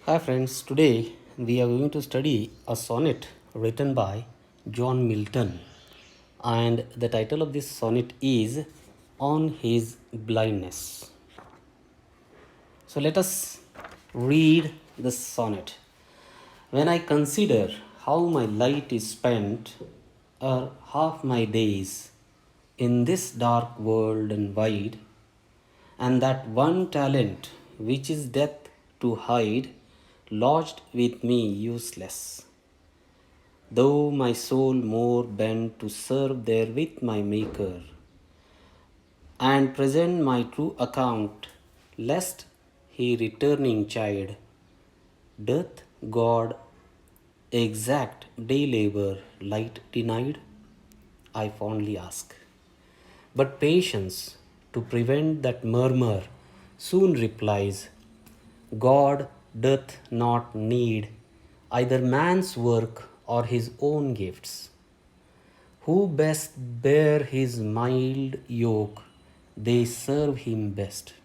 Hi friends, today we are going to study a sonnet written by John Milton, and the title of this sonnet is On His Blindness. So let us read the sonnet. When I consider how my light is spent, or half my days in this dark world and wide, and that one talent which is death to hide, lodged with me useless. Though my soul more bent to serve there with my Maker, and present my true account, lest he returning chide, doth God exact day labor light denied? I fondly ask. But patience to prevent that murmur soon replies, God doth not need either man's work or his own gifts. Who best bear his mild yoke, they serve him best.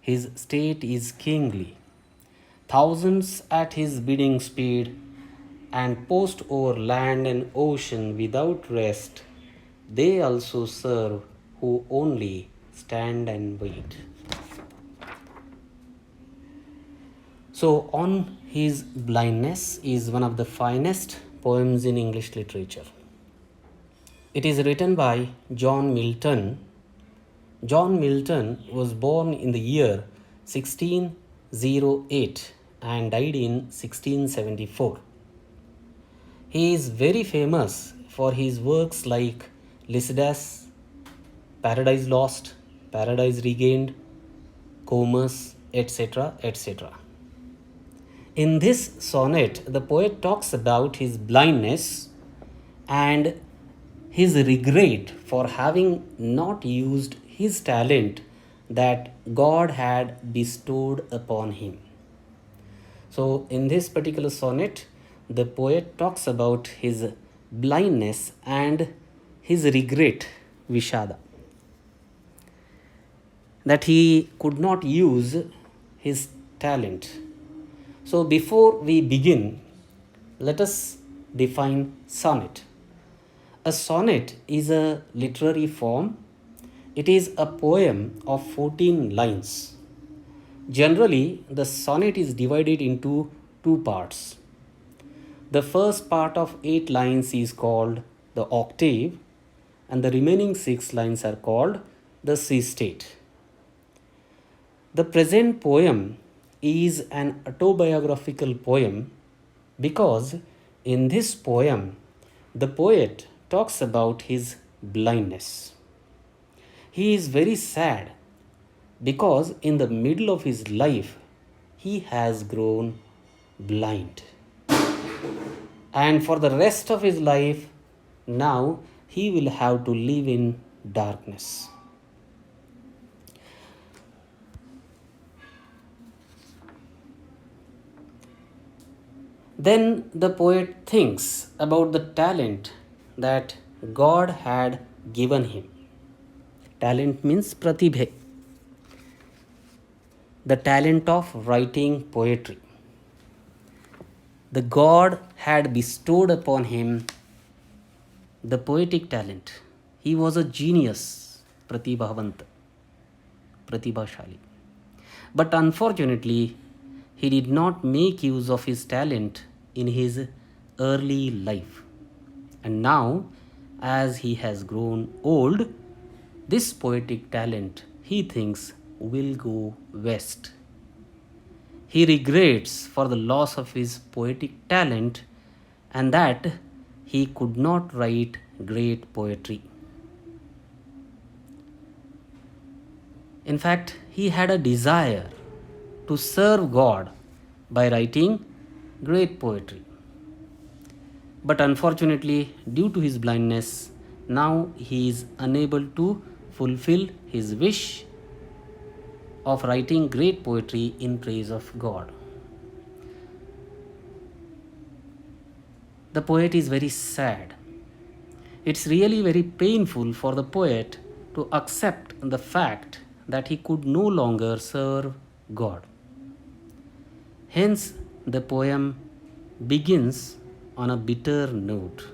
His state is kingly. Thousands at his bidding speed, and post over land and ocean without rest, they also serve who only stand and wait. So, On His Blindness is one of the finest poems in English literature. It is written by John Milton. John Milton was born in the year 1608 and died in 1674. He is very famous for his works like Lycidas, Paradise Lost, Paradise Regained, Comus, etc. etc. In this sonnet, the poet talks about his blindness and his regret for having not used his talent that God had bestowed upon him. So, in this particular sonnet, the poet talks about his blindness and his regret, Vishada, that he could not use his talent. So, before we begin, let us define sonnet. A sonnet is a literary form. It is a poem of 14 lines. Generally, the sonnet is divided into two parts. The first part of 8 lines is called the octave, and the remaining 6 lines are called the sistate. The present poem is an autobiographical poem because in this poem, the poet talks about his blindness. He is very sad because in the middle of his life, he has grown blind. And for the rest of his life, now he will have to live in darkness. Then the poet thinks about the talent that God had given him. Talent means pratibhe, the talent of writing poetry. The God had bestowed upon him the poetic talent. He was a genius, pratibhavant, pratibhashali. But unfortunately, he did not make use of his talent in his early life. And now, as he has grown old, this poetic talent, he thinks, will go west. He regrets for the loss of his poetic talent and that he could not write great poetry. In fact, he had a desire to serve God by writing great poetry. But unfortunately, due to his blindness, now he is unable to fulfill his wish of writing great poetry in praise of God. The poet is very sad. It's really very painful for the poet to accept the fact that he could no longer serve God. Hence, the poem begins on a bitter note.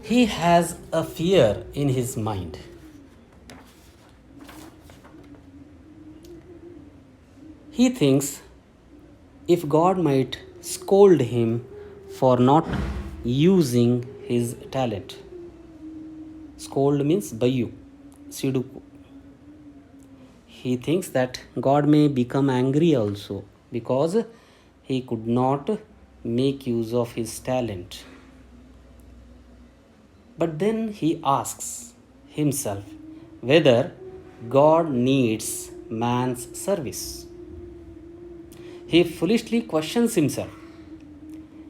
He has a fear in his mind. He thinks if God might scold him for not using his talent. Scold means bayu, siduku. He thinks that God may become angry also because he could not make use of his talent. But then he asks himself whether God needs man's service. He foolishly questions himself.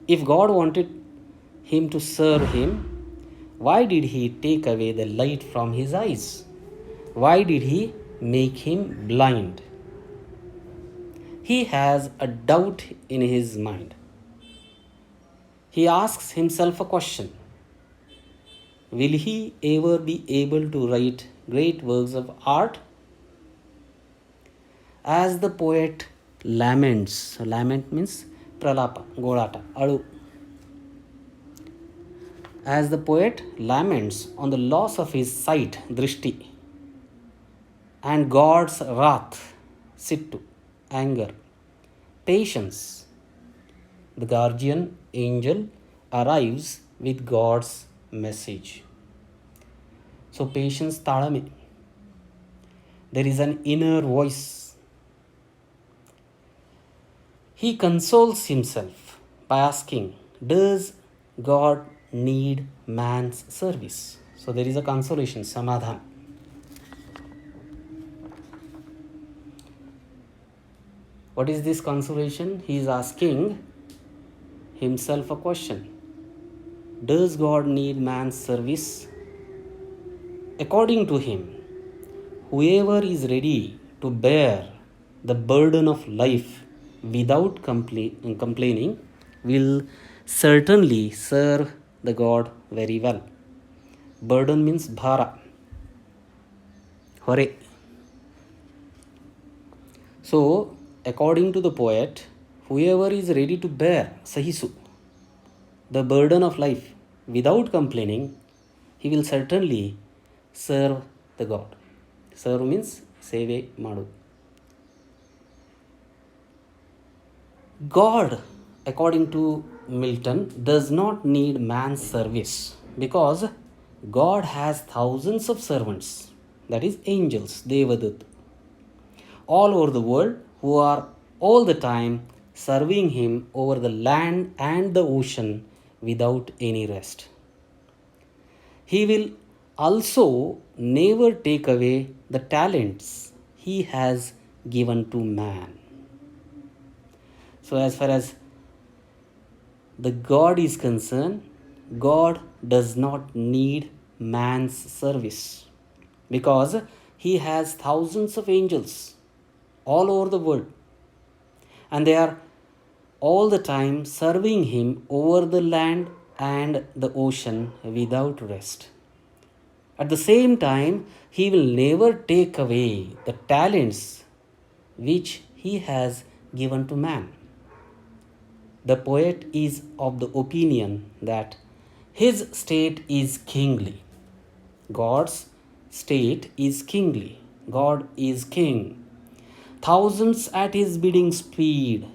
If God wanted him to serve him, why did he take away the light from his eyes? Why did he make him blind? He has a doubt in his mind. He asks himself a question. Will he ever be able to write great works of art? As the poet laments, lament means pralapa, golata, alu. As the poet laments on the loss of his sight, drishti, and God's wrath, sittu, anger, patience, the guardian angel arrives with God's message. So patience talame. There is an inner voice. He consoles himself by asking, does God need man's service? So there is a consolation, samadhan. What is this consolation? He is asking himself a question. Does God need man's service? According to him, whoever is ready to bear the burden of life without complaining will certainly serve the God very well. Burden means bhara, hore. So, according to the poet, whoever is ready to bear sahisu, the burden of life without complaining, he will certainly serve the God. Serve means seve madu. God, according to Milton, does not need man's service because God has thousands of servants, that is angels, Devadut, all over the world who are all the time serving him over the land and the ocean without any rest. He will also never take away the talents he has given to man. So as far as the God is concerned, God does not need man's service because he has thousands of angels all over the world and they are all the time serving him over the land and the ocean without rest. At the same time, he will never take away the talents which he has given to man. The poet is of the opinion that his state is kingly. God's state is kingly. God is king. Thousands at his bidding speed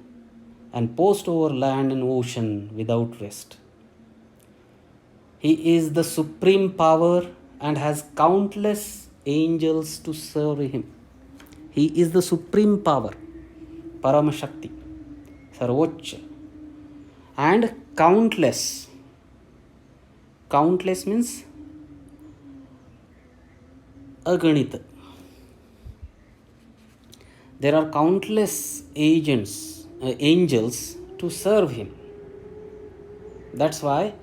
and post over land and ocean without rest. He is the supreme power and has countless angels to serve him. He is the supreme power, Paramashakti, Sarvocha, and countless. Countless means aganita. There are countless angels to serve him. That's why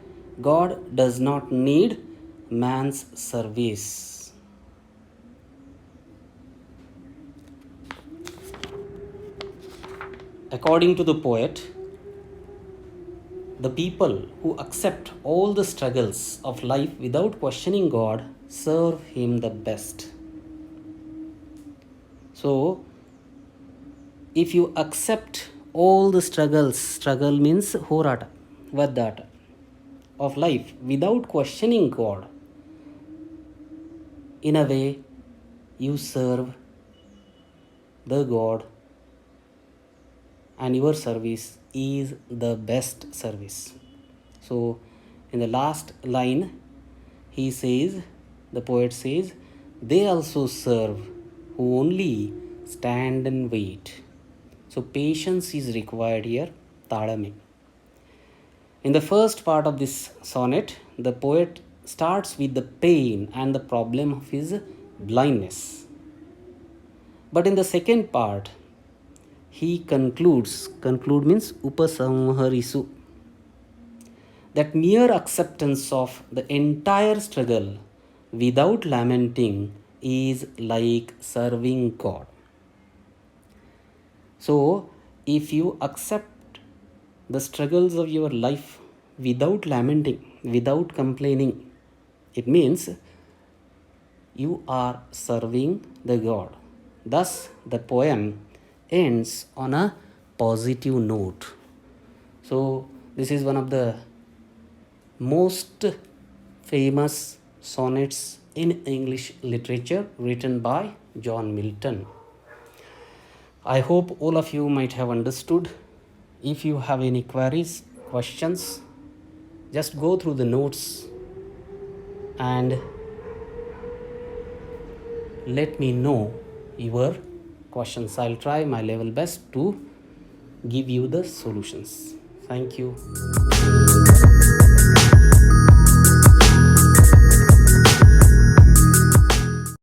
God does not need man's service. According to the poet, the people who accept all the struggles of life without questioning God serve him the best. So, if you accept all the struggles, struggle means horata, vaddata of life without questioning God, in a way you serve the God, and your service is the best service. So in the last line he says, the poet says, they also serve who only stand and wait. So patience is required here, tadame. In the first part of this sonnet, the poet starts with the pain and the problem of his blindness. But in the second part, he conclude means upasamharisu, that mere acceptance of the entire struggle without lamenting is like serving God. So, if you accept the struggles of your life without lamenting, without complaining, it means you are serving the God. Thus, the poem ends on a positive note. So, this is one of the most famous sonnets in English literature written by John Milton. I hope all of you might have understood. If you have any queries, questions, just go through the notes and let me know your questions. I'll try my level best to give you the solutions. Thank you.